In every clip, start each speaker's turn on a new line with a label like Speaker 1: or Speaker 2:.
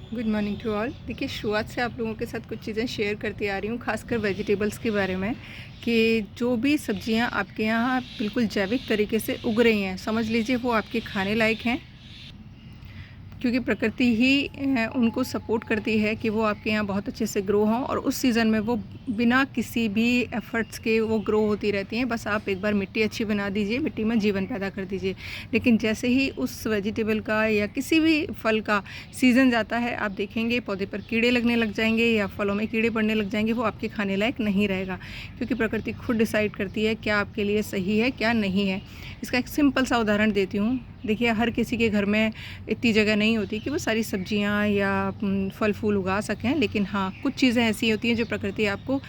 Speaker 1: Good morning to all. देखिए, शुरुआत से आप लोगों के साथ कुछ चीज़ें शेयर करती आ रही हूँ, खासकर वेजिटेबल्स के बारे में कि जो भी सब्जियाँ आपके यहाँ बिल्कुल जैविक तरीके से उग रही हैं, समझ लीजिए वो आपके खाने लायक हैं, क्योंकि प्रकृति ही उनको सपोर्ट करती है कि वो आपके यहाँ बहुत अच्छे से ग्रो हों और उस सीज़न में वो बिना किसी भी एफ़र्ट्स के वो ग्रो होती रहती हैं। बस आप एक बार मिट्टी अच्छी बना दीजिए, मिट्टी में जीवन पैदा कर दीजिए। लेकिन जैसे ही उस वेजिटेबल का या किसी भी फल का सीज़न जाता है, आप देखेंगे पौधे पर कीड़े लगने लग जाएंगे या फलों में कीड़े पड़ने लग जाएंगे, वो आपके खाने लायक नहीं रहेगा, क्योंकि प्रकृति खुद डिसाइड करती है क्या आपके लिए सही है क्या नहीं है। इसका एक सिंपल सा उदाहरण देती हूँ। देखिए, हर किसी के घर में इतनी जगह नहीं होती कि वो सारी सब्जियां या फल फूल उगा सकें, लेकिन हाँ, कुछ चीज़ें ऐसी होती हैं जो प्रकृति आपको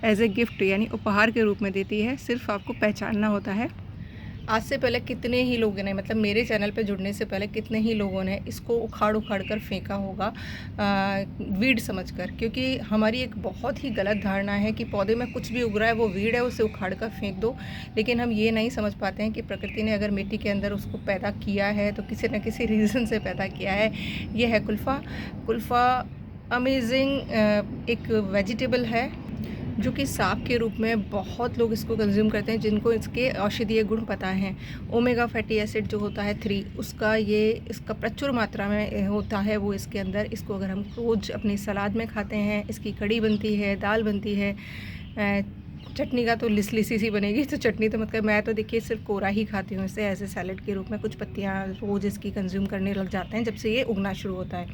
Speaker 1: एज ए गिफ्ट यानी उपहार के रूप में देती है, सिर्फ आपको पहचानना होता है। आज से पहले कितने ही लोगों ने, मतलब मेरे चैनल पे जुड़ने से पहले कितने ही लोगों ने इसको उखाड़ उखाड़ कर फेंका होगा वीड समझकर, क्योंकि हमारी एक बहुत ही गलत धारणा है कि पौधे में कुछ भी उग रहा है वो वीड है, उसे उखाड़ कर फेंक दो। लेकिन हम ये नहीं समझ पाते हैं कि प्रकृति ने अगर मिट्टी के अंदर उसको पैदा किया है तो किसी न किसी रीज़न से पैदा किया है। ये है कुल्फ़ा। कुल्फ़ा अमेजिंग एक वेजिटेबल है जो कि साग के रूप में बहुत लोग इसको कंज्यूम करते हैं, जिनको इसके औषधीय गुण पता हैं। ओमेगा फैटी एसिड जो होता है 3, उसका इसका प्रचुर मात्रा में होता है वो इसके अंदर। इसको अगर हम रोज़ अपनी सलाद में खाते हैं, इसकी कढ़ी बनती है, दाल बनती है, चटनी का तो लिसी सी बनेगी, तो चटनी तो मतलब मैं तो देखिए सिर्फ कोरा ही खाती हूँ इसे एज ए सैलेड के रूप में। कुछ पत्तियाँ रोज़ इसकी कंज्यूम करने लग जाते हैं जब से ये उगना शुरू होता है।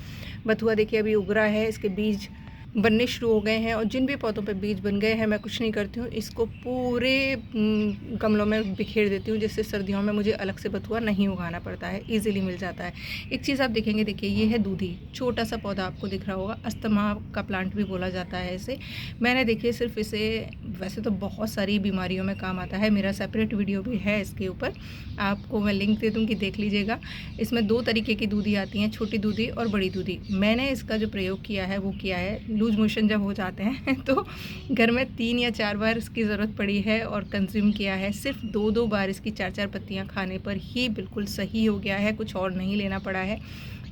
Speaker 1: बथुआ देखिए अभी उग रहा है, इसके बीज बनने शुरू हो गए हैं, और जिन भी पौधों पे बीज बन गए हैं, मैं कुछ नहीं करती हूँ, इसको पूरे गमलों में बिखेर देती हूँ, जिससे सर्दियों में मुझे अलग से बथुआ नहीं उगाना पड़ता है, इजीली मिल जाता है। एक चीज़ आप देखेंगे, देखिए ये है दूधी, छोटा सा पौधा आपको दिख रहा होगा, अस्थमा का प्लांट भी बोला जाता है इसे। मैंने देखिए सिर्फ इसे, वैसे तो बहुत सारी बीमारियों में काम आता है, मेरा सेपरेट वीडियो भी है इसके ऊपर, आपको मैं लिंक दे दूँगी, देख लीजिएगा। इसमें 2 तरीके की दूधी आती हैं, छोटी दूधी और बड़ी दूधी। मैंने इसका जो प्रयोग किया है वो किया है, लूज मोशन जब हो जाते हैं तो घर में 3 या 4 बार इसकी ज़रूरत पड़ी है और कंज्यूम किया है। सिर्फ 2-2 बार इसकी 4-4 पत्तियां खाने पर ही बिल्कुल सही हो गया है, कुछ और नहीं लेना पड़ा है।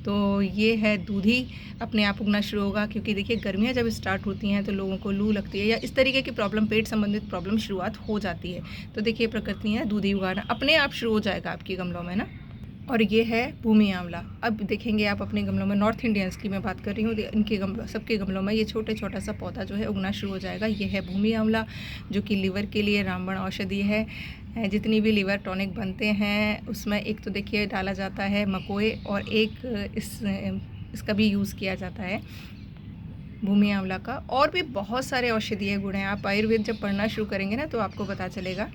Speaker 1: तो ये है दूधी, अपने आप उगना शुरू होगा, क्योंकि देखिए गर्मियाँ जब स्टार्ट होती हैं तो लोगों को लू लगती है या इस तरीके की प्रॉब्लम, पेट संबंधित प्रॉब्लम शुरुआत हो जाती है। तो देखिए प्रकृति है, दूधी उगाना अपने आप शुरू हो जाएगा आपके गमलों में ना। और ये है भूमि आंवला। अब देखेंगे आप अपने गमलों में, नॉर्थ इंडियंस की मैं बात कर रही हूँ, इनके गमलों, सबके गमलों में ये छोटा सा पौधा जो है उगना शुरू हो जाएगा। ये है भूमि आंवला, जो कि लीवर के लिए रामबाण औषधि है। जितनी भी लीवर टॉनिक बनते हैं उसमें एक तो देखिए डाला जाता है मकोए, और एक इसका भी यूज़ किया जाता है भूमि आंवला का। और भी बहुत सारे औषधीय गुण हैं, आप आयुर्वेद जब पढ़ना शुरू करेंगे ना तो आपको पता चलेगा।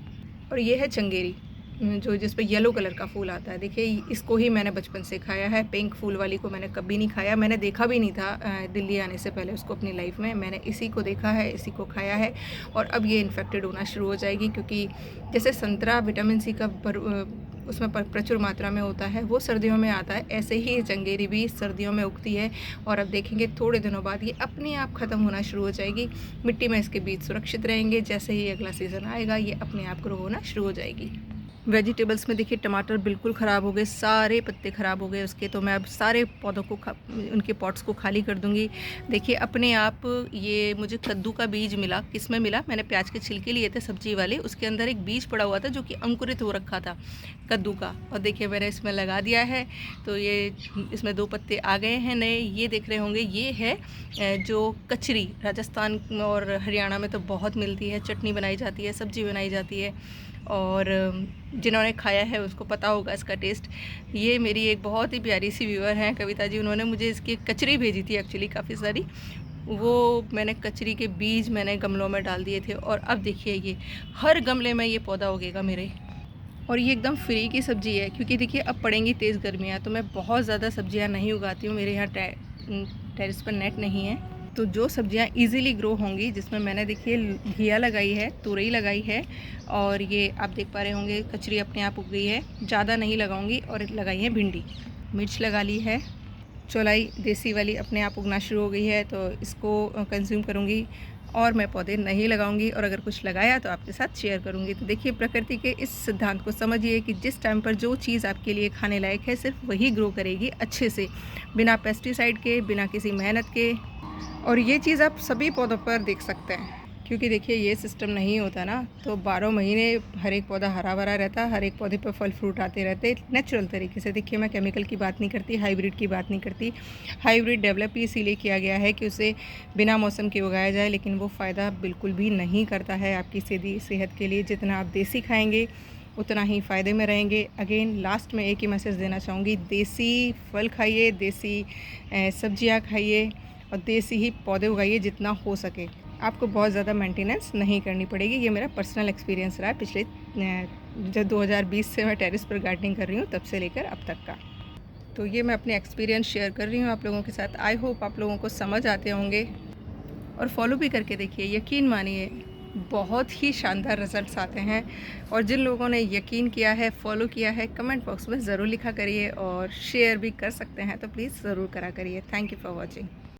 Speaker 1: और ये है चंगेरी, जो जिस पे येलो कलर का फूल आता है, देखिए इसको ही मैंने बचपन से खाया है। पिंक फूल वाली को मैंने कभी नहीं खाया, मैंने देखा भी नहीं था दिल्ली आने से पहले उसको अपनी लाइफ में। मैंने इसी को देखा है, इसी को खाया है, और अब ये इन्फेक्टेड होना शुरू हो जाएगी, क्योंकि जैसे संतरा विटामिन सी का उसमें प्रचुर मात्रा में होता है, वो सर्दियों में आता है, ऐसे ही चंगेरी भी सर्दियों में उगती है। और अब देखेंगे थोड़े दिनों बाद ये अपने आप ख़त्म होना शुरू हो जाएगी, मिट्टी में इसके बीज सुरक्षित रहेंगे। जैसे ही अगला सीज़न आएगा ये अपने आप ग्रो होना शुरू हो जाएगी। वेजिटेबल्स में देखिए टमाटर बिल्कुल ख़राब हो गए, सारे पत्ते ख़राब हो गए उसके, तो मैं अब सारे पौधों को उनके पॉट्स को खाली कर दूंगी। देखिए अपने आप ये मुझे कद्दू का बीज मिला, किस में मिला, मैंने प्याज के छिलके लिए थे सब्जी वाले, उसके अंदर एक बीज पड़ा हुआ था जो कि अंकुरित हो रखा था कद्दू का, और देखिए मैंने इसमें लगा दिया है, तो ये इसमें 2 पत्ते आ गए हैं नए। ये देख रहे होंगे, ये है जो कचरी, राजस्थान और हरियाणा में तो बहुत मिलती है, चटनी बनाई जाती है, सब्जी बनाई जाती है, और जिन्होंने खाया है उसको पता होगा इसका टेस्ट। ये मेरी एक बहुत ही प्यारी सी व्यूअर हैं कविता जी, उन्होंने मुझे इसकी कचरी भेजी थी एक्चुअली काफ़ी सारी, वो मैंने कचरी के बीज मैंने गमलों में डाल दिए थे, और अब देखिए ये हर गमले में ये पौधा उगेगा मेरे। और ये एकदम फ्री की सब्ज़ी है, क्योंकि देखिए अब पड़ेंगी तेज़ गर्मियाँ, तो मैं बहुत ज़्यादा सब्जियाँ नहीं उगाती हूँ, मेरे यहाँ टेरेस पर नेट नहीं है। तो जो सब्जियां इजीली ग्रो होंगी, जिसमें मैंने देखिए घिया लगाई है, तुरई लगाई है, और ये आप देख पा रहे होंगे कचरी अपने आप उग गई है, ज़्यादा नहीं लगाऊंगी, और लगाई है भिंडी, मिर्च लगा ली है, चौलाई देसी वाली अपने आप उगना शुरू हो गई है, तो इसको कंज्यूम करूँगी। और मैं पौधे नहीं लगाऊंगी, और अगर कुछ लगाया तो आपके साथ शेयर करूंगी। तो देखिए, प्रकृति के इस सिद्धांत को समझिए कि जिस टाइम पर जो चीज़ आपके लिए खाने लायक है सिर्फ वही ग्रो करेगी अच्छे से, बिना पेस्टिसाइड के, बिना किसी मेहनत के। और ये चीज़ आप सभी पौधों पर देख सकते हैं, क्योंकि देखिए ये सिस्टम नहीं होता ना तो 12 महीने हर एक पौधा हरा भरा रहता, हर एक पौधे पर फल फ्रूट आते रहते नेचुरल तरीके से। देखिए, मैं केमिकल की बात नहीं करती, हाइब्रिड की बात नहीं करती। हाइब्रिड डेवलप ही इसीलिए किया गया है कि उसे बिना मौसम के उगाया जाए, लेकिन वो फ़ायदा बिल्कुल भी नहीं करता है आपकी सीधी सेहत के लिए। जितना आप देसी खाएँगे उतना ही फ़ायदे में रहेंगे। अगेन लास्ट में एक ही मैसेज देना चाहूँगी, देसी फल खाइए, देसी सब्जियाँ खाइए और देसी ही पौधे उगाइए जितना हो सके। आपको बहुत ज़्यादा मेंटेनेंस नहीं करनी पड़ेगी। ये मेरा पर्सनल एक्सपीरियंस रहा है पिछले जब 2020 से मैं टेरेस पर गार्डनिंग कर रही हूँ तब से लेकर अब तक का। तो ये मैं अपने एक्सपीरियंस शेयर कर रही हूँ आप लोगों के साथ। आई होप आप लोगों को समझ आते होंगे और फॉलो भी करके देखिए। यकीन मानिए, बहुत ही शानदार रिजल्ट्स आते हैं। और जिन लोगों ने यकीन किया है, फॉलो किया है, कमेंट बॉक्स में ज़रूर लिखा करिए और शेयर भी कर सकते हैं तो प्लीज़ ज़रूर करा करिए। Thank you for watching.